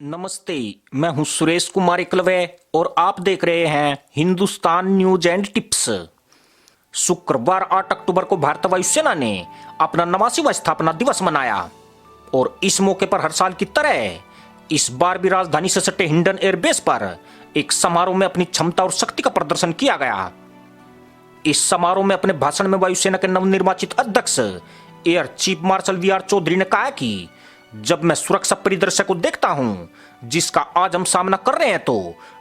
नमस्ते। मैं हूं सुरेश कुमार एकलवे और आप देख रहे हैं हिंदुस्तान न्यूज एंड टिप्स। शुक्रवार 8 अक्टूबर को भारतीय वायुसेना ने अपना 89वां स्थापना दिवस मनाया और इस मौके पर हर साल की तरह इस बार भी राजधानी से सटे हिंडन एयरबेस पर एक समारोह में अपनी क्षमता और शक्ति का प्रदर्शन किया गया। इस समारोह में अपने भाषण में वायुसेना के नवनिर्वाचित अध्यक्ष air chief marshal V R. Chaudhari ने कहा कि जब मैं सुरक्षा परिदृश्य को देखता हूं जिसका आज हम सामना कर रहे हैं तो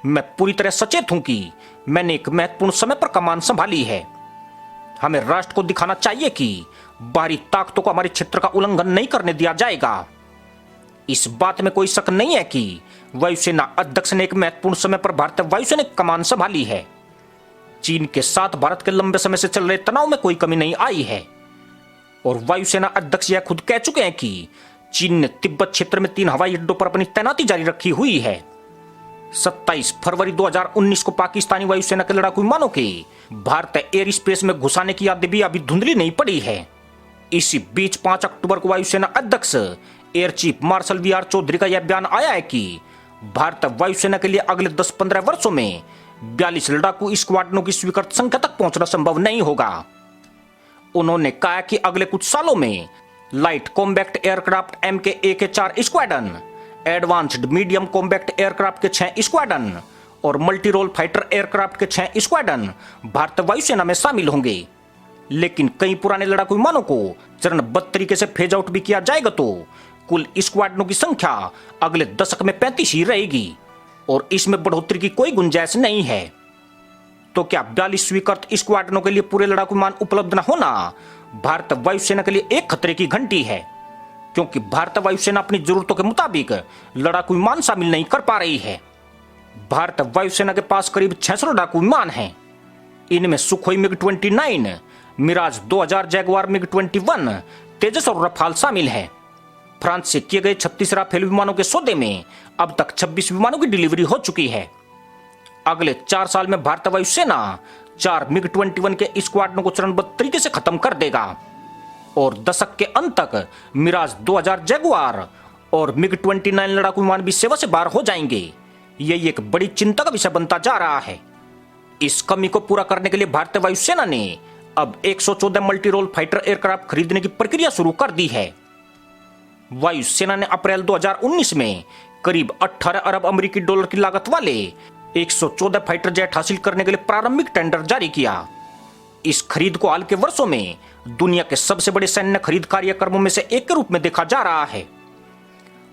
मैं पूरी तरह सचेत हूं कि मैंने एक महत्वपूर्ण समय पर कमान संभाली है। हमें राष्ट्र को दिखाना चाहिए कि बाहरी ताकतों को हमारे क्षेत्र का उल्लंघन नहीं करने दिया जाएगा। इस बात में कोई शक नहीं है कि वायुसेना अध्यक्ष ने एक महत्वपूर्ण समय पर भारतीय वायुसेना की कमान संभाली है। चीन के साथ भारत के लंबे समय से चल रहे तनाव में कोई कमी नहीं आई है और वायुसेना अध्यक्ष यह खुद कह चुके हैं कि चीन ने तिब्बत क्षेत्र में 3 हवाई अड्डों पर अपनी तैनाती जारी रखी हुई है। 27 फरवरी 2019 को पाकिस्तानी वायुसेना के लड़ाकू विमानों के भारतीय एयर स्पेस में घुसाने की यादें भी अभी धुंधली नहीं पड़ी है। इसी बीच 5 अक्टूबर को वायुसेना अध्यक्ष air chief marshal V R. Chaudhari का यह बयान आया है कि भारतीय वायुसेना के लिए अगले 10-15 वर्षों में 42 लड़ाकू स्क्वाड्रनों की स्वीकृत संख्या तक पहुंचना संभव नहीं होगा। उन्होंने कहा कि अगले कुछ सालों में लाइट कॉम्बैक्ट एयरक्राफ्ट MK-A के 4 squadron, advanced medium combat aircraft के 6 स्क्वाड्रन और मल्टी रोल फाइटर एयरक्राफ्ट के 6 स्क्वाड्रन भारतीय वायुसेना में शामिल होंगे। लेकिन कई पुराने लड़ाकू विमानों को चरणबद्ध तरीके से फेज आउट भी किया जाएगा तो कुल स्क्वाड्रनों की संख्या अगले दशक में 35 ही रहेगी और इसमें बढ़ोतरी की कोई गुंजाइश नहीं है। तो क्या 42 स्वीकृत स्क्वाड्रनों के लिए पूरे लड़ाकू विमान उपलब्ध न होना भारतीय वायुसेना के लिए एक खतरे की घंटी है, क्योंकि भारतीय वायुसेना अपनी जरूरतों के मुताबिक लड़ाकू विमान शामिल नहीं कर पा रही है। भारतीय वायुसेना के पास करीब 600 लड़ाकू विमान हैं। इनमें Sukhoi MiG-29, Miraj 2000, Jaguar MiG-21, तेजस और रफाल शामिल हैं। फ्रांस से किए गए 36 राफेल विमानों के सौदे में अब तक 26 विमानों की डिलीवरी हो चुकी है। अगले 4 साल में भारतीय वायुसेना 4 MiG-21 के स्क्वाड्रनों को चरणबद्ध तरीके से खत्म कर देगा और दशक के अंत तक मिराज 2000, जैगुआर और MiG-29 लड़ाकू विमान भी सेवा से बाहर हो जाएंगे। यही एक बड़ी चिंता का विषय बनता जा रहा है। इस कमी को पूरा करने के लिए भारतीय वायुसेना ने अब 114 मल्टी रोल फाइटर एयरक्राफ्ट खरीदने की प्रक्रिया शुरू कर दी है। वायुसेना ने अप्रैल 2019 में करीब 18 अरब अमेरिकी डॉलर की लागत वाले 114 फाइटर जेट हासिल करने के लिए प्रारंभिक टेंडर जारी किया। इस खरीद को हाल के वर्षों में दुनिया के सबसे बड़े सैन्य खरीद कार्यक्रमों में से एक के रूप में देखा जा रहा है।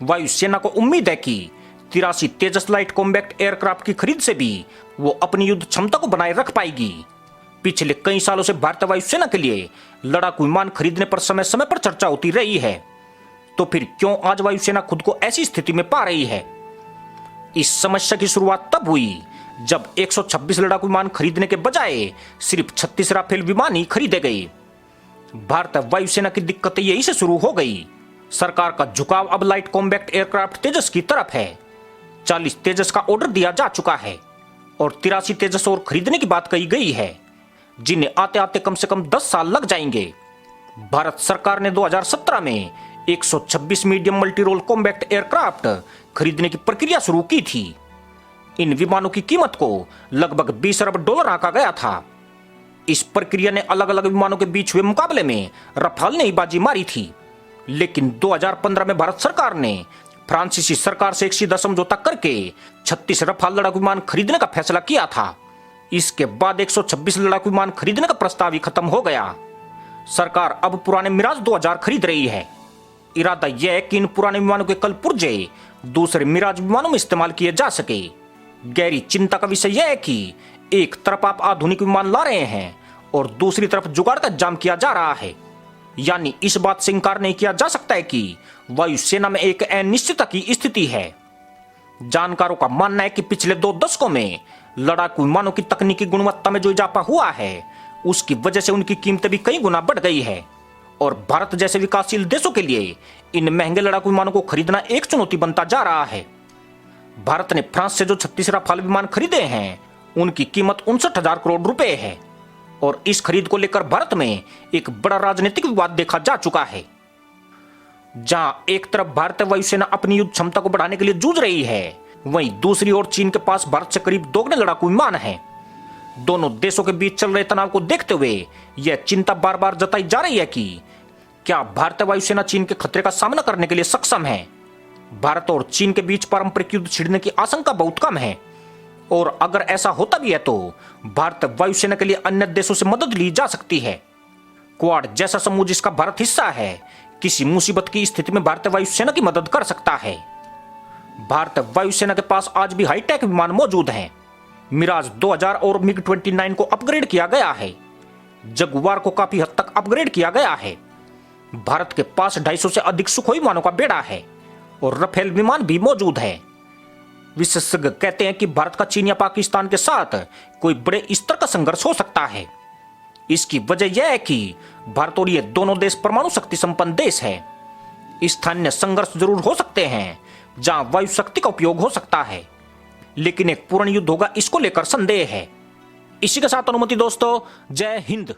वायुसेना को उम्मीद है कि 83 तेजस लाइट कॉम्बैक्ट एयरक्राफ्ट की खरीद से भी वो अपनी युद्ध क्षमता को बनाए रख पाएगी। पिछले कई सालों से भारतीय वायुसेना के लिए लड़ाकू विमान खरीदने पर समय समय पर चर्चा होती रही है, तो फिर क्यों आज वायुसेना खुद को ऐसी स्थिति में पा रही है? इस समस्या की शुरुआत तब हुई जब 126 लड़ाकू विमान खरीदने के बजाय सिर्फ 36 राफेल विमान ही खरीदे गए। भारतीय वायुसेना की दिक्कत यही से शुरू हो गई। सरकार का झुकाव अब लाइट कॉम्बैक्ट एयरक्राफ्ट तेजस की तरफ है। 40 तेजस का ऑर्डर दिया जा चुका है और 83 तेजस और खरीदने की बात कही गई है, जिन्हें आते आते कम से कम 10 साल लग जाएंगे। भारत सरकार ने 2017 में 126 medium multi role combat aircraft खरीदने की प्रक्रिया शुरू की थी। इन विमानों की कीमत को लगभग 20 अरब डॉलर आंका गया था। इस प्रक्रिया ने अलग अलग विमानों के बीच हुए मुकाबले में रफाल ने ही बाजी मारी थी, लेकिन 2015 में भारत सरकार ने फ्रांसीसी सरकार से एक सीधा समझौता करके 36 रफाल लड़ाकू विमान खरीदने का फैसला किया था। इसके बाद 126 लड़ाकू विमान खरीदने का प्रस्ताव ही खत्म हो गया। सरकार अब पुराने मिराज 2000 खरीद रही है। इरादा यह है कि इन पुराने विमानों के कल पुर्जे दूसरे मिराज विमानों में इस्तेमाल किए जा सके। गहरी चिंता का विषय यह है कि एक तरफ आप आधुनिक विमान ला रहे हैं और दूसरी तरफ जुगाड़ का इंतजाम किया जा रहा है। यानी इस बात से इंकार नहीं किया जा सकता है कि वायुसेना में एक अनिश्चितता की स्थिति है। जानकारों का मानना है कि पिछले 2 दशकों में लड़ाकू विमानों की तकनीकी गुणवत्ता में जो इजाफा हुआ है उसकी वजह से उनकी कीमतें भी कई गुना बढ़ गई है और भारत जैसे विकासशील देशों के लिए इन महंगे लड़ाकू विमानों को खरीदना एक चुनौती बनता जा रहा है। भारत ने फ्रांस से जो 36 राफाल विमान खरीदे हैं उनकी कीमत 59,000 करोड़ रुपए है और इस खरीद को लेकर भारत में एक बड़ा राजनीतिक विवाद देखा जा चुका है। जहां एक तरफ भारतीय वायुसेना अपनी युद्ध क्षमता को बढ़ाने के लिए जूझ रही है, वहीं दूसरी ओर चीन के पास भारत से करीब दोगुने लड़ाकू विमान हैं। दोनों देशों के बीच चल रहे तनाव को देखते हुए यह चिंता बार बार जताई जा रही है कि क्या भारतीय वायुसेना चीन के खतरे का सामना करने के लिए सक्षम है। भारत और चीन के बीच पारंपरिक युद्ध छिड़ने की आशंका बहुत कम है, और अगर ऐसा होता भी है तो भारतीय वायुसेना के लिए अन्य देशों से मदद ली जा सकती है। क्वाड जैसा समूह जिसका भारत हिस्सा है, किसी मुसीबत की स्थिति में भारतीय वायुसेना की मदद कर सकता है। भारतीय वायुसेना के पास आज भी हाईटेक विमान मौजूद हैं। मिराज 2000 और मिग 29 को अपग्रेड किया गया है। जगुआर को काफी हद तक अपग्रेड किया गया है। भारत के पास 250 से अधिक सुखोई विमानों का बेड़ा है और रफेल विमान भी मौजूद है। विशेषज्ञ कहते हैं कि भारत का चीन या पाकिस्तान के साथ कोई बड़े स्तर का संघर्ष हो सकता है। इसकी वजह यह है कि भारत और ये दोनों देश परमाणु शक्ति संपन्न देश है। स्थानीय संघर्ष जरूर हो सकते हैं जहां वायु शक्ति का उपयोग हो सकता है, लेकिन एक पूर्ण युद्ध होगा इसको लेकर संदेह है। इसी के साथ अनुमति दोस्तों, जय हिंद।